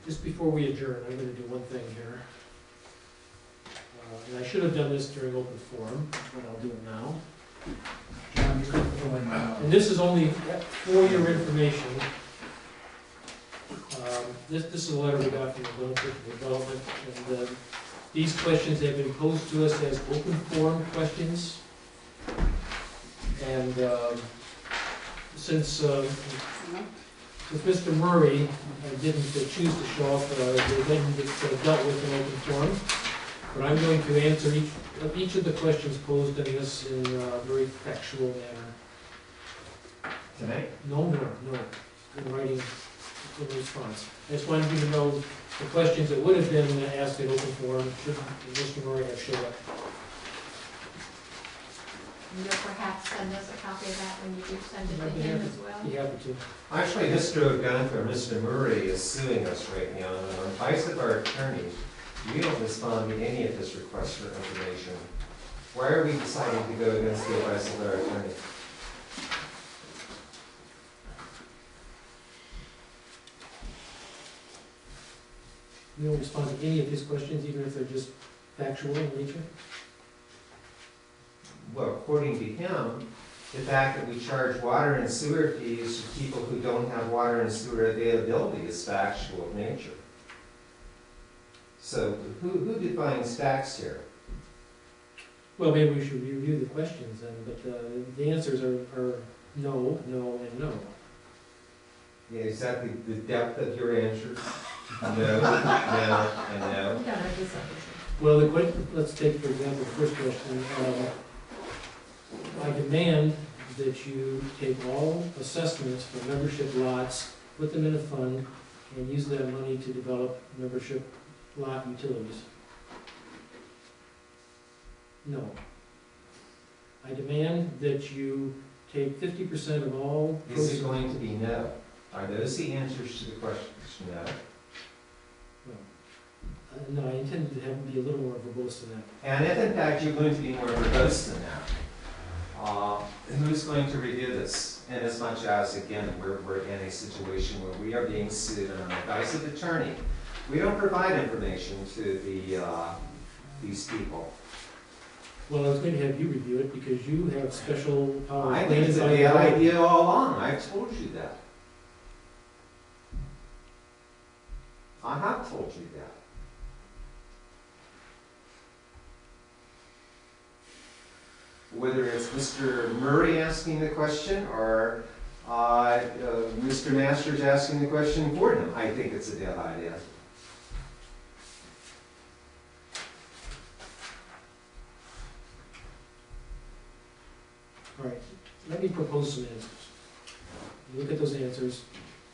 Just before we adjourn, I'm going to do one thing here. And I should have done this during open forum, but I'll do it now. John, you could go in now. And this is only for your information. This is a letter we got from the Ogunquit Development, and these questions have been posed to us as open forum questions. And since Mr. Murray didn't choose to show up, they didn't get dealt with in open forum. But I'm going to answer each of the questions posed in this in a very factual manner. Tonight? No, in writing in response. I just wanted you to know the questions that would have been asked in open forum should Mr. Murray have showed up. You'll perhaps send us a copy of that when you do send it to him as well? Be happy to. Actually, Mr. Ogunquit or Mr. Murray is suing us right now, and on advice of our attorney, we don't respond to any of his requests for information. Why are we deciding to go against the advice of our attorney? We don't respond to any of his questions, even if they're just factual in nature? Well, according to him, the fact that we charge water and sewer fees to people who don't have water and sewer availability is factual of nature. So who defines facts here? Well, maybe we should review the questions then, but the answers are no, no, and no. Yeah, exactly the depth of your answers. No, no, and no. We don't have this episode. Well, let's take, for example, the first question. I demand that you take all assessments for membership lots, put them in a fund, and use that money to develop membership lot utilities. No. I demand that you take 50% of all. Is it going to be no? Are those the answers to the questions? No. No, I intended to have them be a little more verbose than that. And if in fact you're going to be more verbose than that, who's going to review this? And as much as, again, we're in a situation where we are being sued on advice of attorney, we don't provide information to these people. Well, I was going to have you review it because you have special powers. I think it's a bad idea all along. I've told you that. I have told you that. Whether it's Mr. Murray asking the question or Mr. Masters asking the question for him, I think it's a bad idea. All right, let me propose some answers. Look at those answers,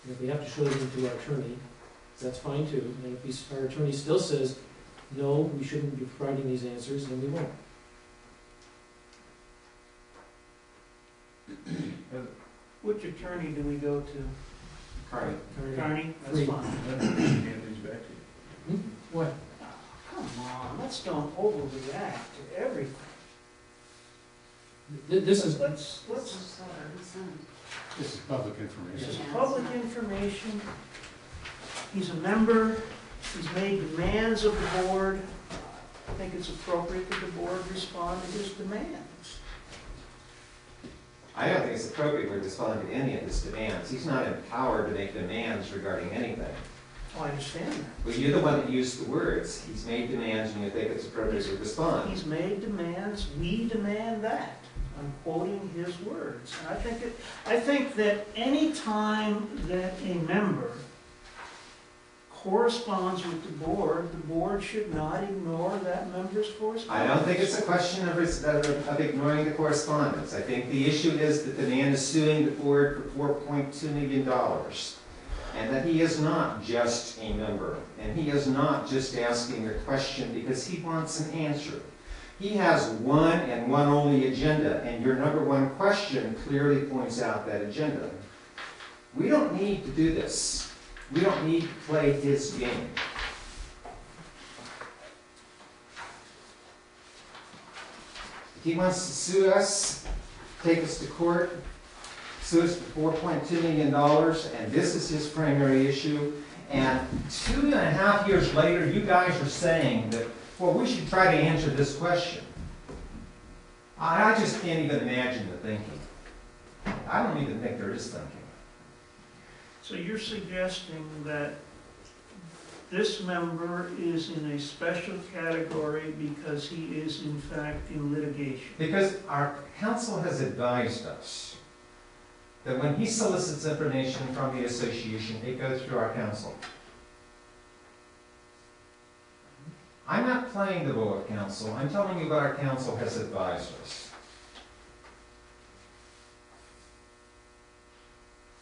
and if we have to show them to our attorney, that's fine too. And if our attorney still says, no, we shouldn't be providing these answers, then we won't. Which attorney do we go to? Carney. Carney? That's Free. fine. What? Come on, let's don't overreact to everything. This is, Let's, This is public this information. is public information. He's a member, he's made demands of the board. I think it's appropriate that the board respond to his demands. I don't think it's appropriate to respond to any of his demands. He's not empowered to make demands regarding anything. Oh, I understand that. But you're the one that used the words. He's made demands and you think it's appropriate to respond. He's made demands, we demand that. I'm quoting his words. And I think that any time that a member corresponds with the board should not ignore that member's correspondence. I don't think it's a question of ignoring the correspondence. I think the issue is that the man is suing the board for $4.2 million. And that he is not just a member. And he is not just asking a question because he wants an answer. He has one and one only agenda, and your number one question clearly points out that agenda. We don't need to do this. We don't need to play his game. If he wants to sue us, take us to court, sue us for $4.2 million, and this is his primary issue, And 2.5 years later, you guys are saying that, well, we should try to answer this question. I just can't even imagine the thinking. I don't even think there is thinking. So you're suggesting that this member is in a special category because he is in fact in litigation? Because our counsel has advised us that when he solicits information from the association, it goes through our counsel. I'm not playing the role of counsel. I'm telling you what our counsel has advised us.